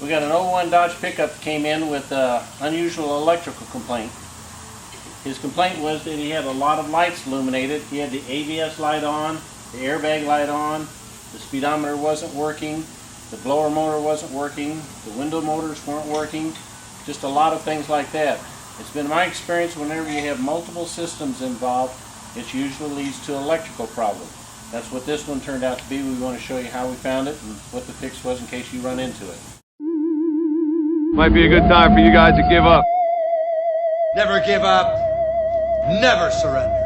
We got an '01 Dodge pickup that came in with an unusual electrical complaint. His complaint was that he had a lot of lights illuminated. He had the ABS light on, the airbag light on, the speedometer wasn't working, the blower motor wasn't working, the window motors weren't working, just a lot of things like that. It's been my experience whenever you have multiple systems involved, it usually leads to an electrical problem. That's what this one turned out to be. We want to show you how we found it and what the fix was in case you run into it. Might be a good time for you guys to give up. Never give up. Never surrender.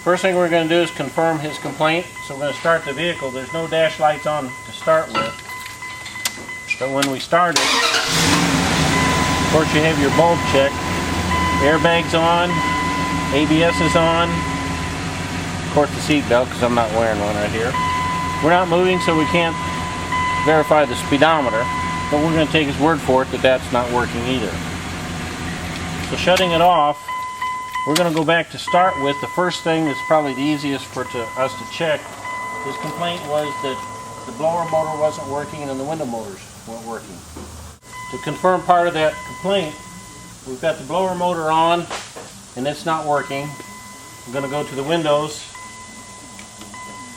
First thing we're going to do is confirm his complaint. So we're going to start the vehicle. There's no dash lights on to start with. But when we start it, of course you have your bulb check. Airbag's on, ABS is on, of course the seat belt because I'm not wearing one right here. We're not moving, so we can't verify the speedometer, but we're going to take his word for it that that's not working either. So shutting it off, we're going to go back to start with. The first thing that's probably the easiest for us to check. His complaint was that the blower motor wasn't working and the window motors weren't working. To confirm part of that complaint, we've got the blower motor on and it's not working. I'm going to go to the windows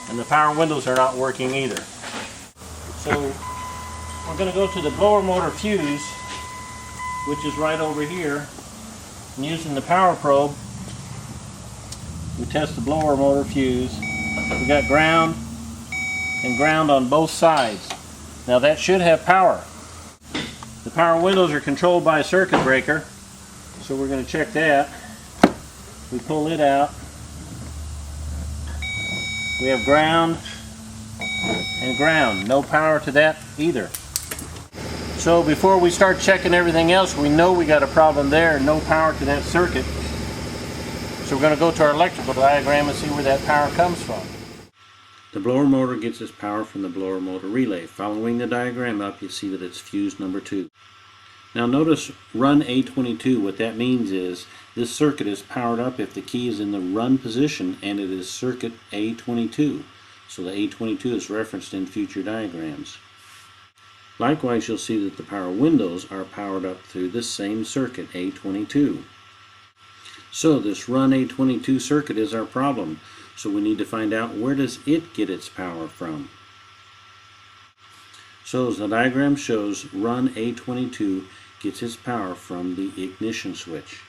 and the power windows are not working either. So we're going to go to the blower motor fuse, which is right over here, and using the power probe we test the blower motor fuse. We got ground and ground on both sides. Now that should have power. The power windows are controlled by a circuit breaker, so we're going to check that. We pull it out. We have ground and ground. No power to that either. So before we start checking everything else, we know we got a problem there, no power to that circuit. So we're going to go to our electrical diagram and see where that power comes from. The blower motor gets its power from the blower motor relay. Following the diagram up, you see that it's fuse number 2. Now notice run A22. What that means is this circuit is powered up if the key is in the run position and it is circuit A22. So the A22 is referenced in future diagrams. Likewise, you'll see that the power windows are powered up through this same circuit A22. So this run A22 circuit is our problem. So we need to find out, where does it get its power from? So as the diagram shows, run A22 gets its power from the ignition switch.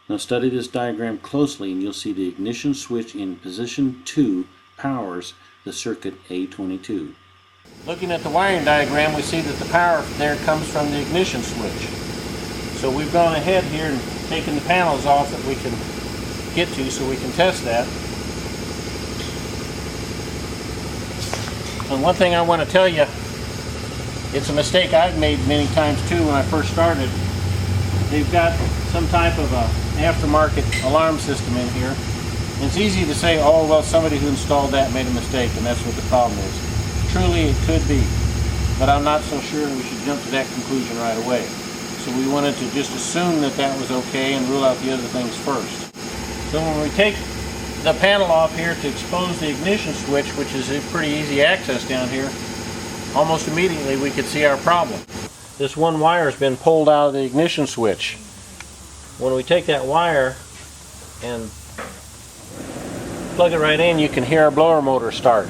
Now study this diagram closely and you'll see the ignition switch in position 2 powers the circuit A22. Looking at the wiring diagram, we see that the power there comes from the ignition switch. So we've gone ahead here and taken the panels off that we can get to so we can test that. And one thing I want to tell you, it's a mistake I've made many times too when I first started. They've got some type of a aftermarket alarm system in here. And it's easy to say, oh well, somebody who installed that made a mistake and that's what the problem is. Truly it could be, but I'm not so sure we should jump to that conclusion right away. So we wanted to just assume that that was okay and rule out the other things first. So when we take the panel off here to expose the ignition switch, which is a pretty easy access down here, almost immediately we could see our problem. This one wire has been pulled out of the ignition switch. When we take that wire and plug it right in, you can hear our blower motor start.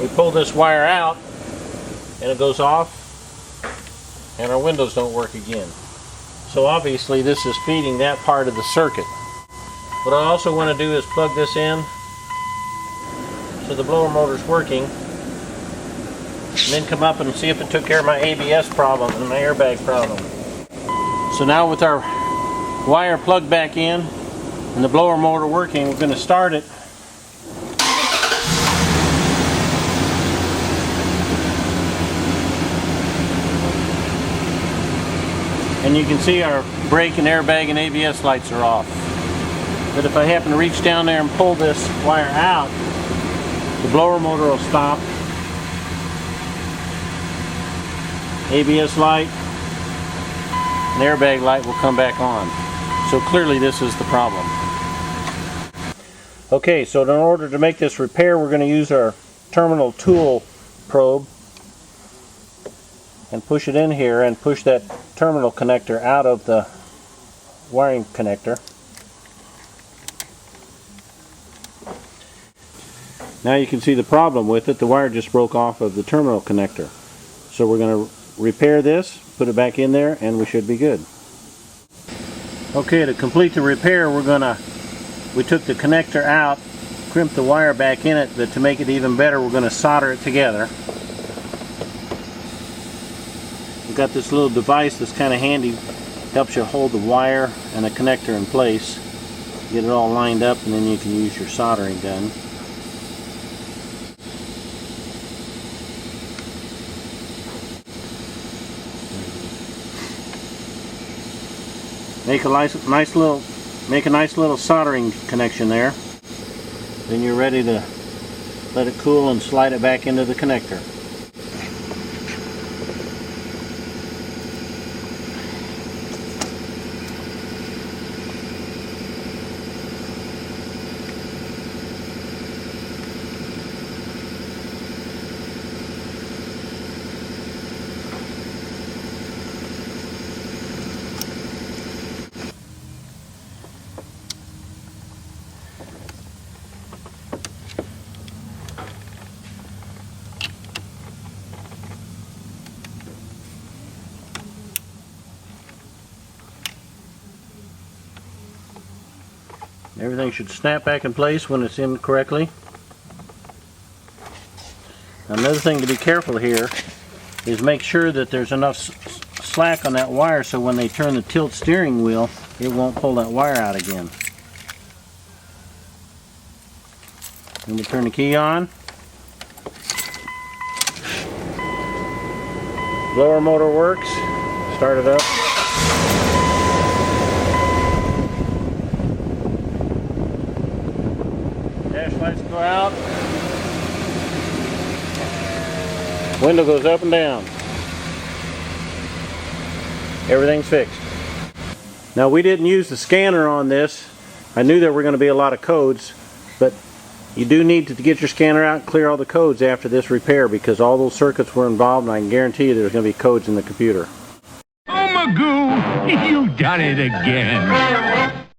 We pull this wire out and it goes off and our windows don't work again. So obviously this is feeding that part of the circuit. What I also want to do is plug this in so the blower motor's working, and then come up and see if it took care of my ABS problem and my airbag problem. So now with our wire plugged back in and the blower motor working, we're going to start it. And you can see our brake and airbag and ABS lights are off. But if I happen to reach down there and pull this wire out, the blower motor will stop. ABS light and airbag light will come back on. So clearly this is the problem. Okay, so in order to make this repair, we're going to use our terminal tool probe and push it in here and push that terminal connector out of the wiring connector. Now you can see the problem with it. The wire just broke off of the terminal connector. So we're going to repair this, put it back in there, and we should be good. Okay, to complete the repair, we took the connector out, crimped the wire back in it, but to make it even better, we're going to solder it together. We've got this little device that's kind of handy, helps you hold the wire and the connector in place. Get it all lined up, and then you can use your soldering gun. Make a nice little soldering connection there. Then you're ready to let it cool and slide it back into the connector. Everything should snap back in place when it's in correctly. Another thing to be careful here is make sure that there's enough slack on that wire so when they turn the tilt steering wheel, it won't pull that wire out again. Then we turn the key on. Blower motor works. Start it up. Dash lights go out. Window goes up and down. Everything's fixed. Now we didn't use the scanner on this. I knew there were going to be a lot of codes, but you do need to get your scanner out and clear all the codes after this repair because all those circuits were involved, and I can guarantee you there's going to be codes in the computer. Oh, Magoo, you done it again.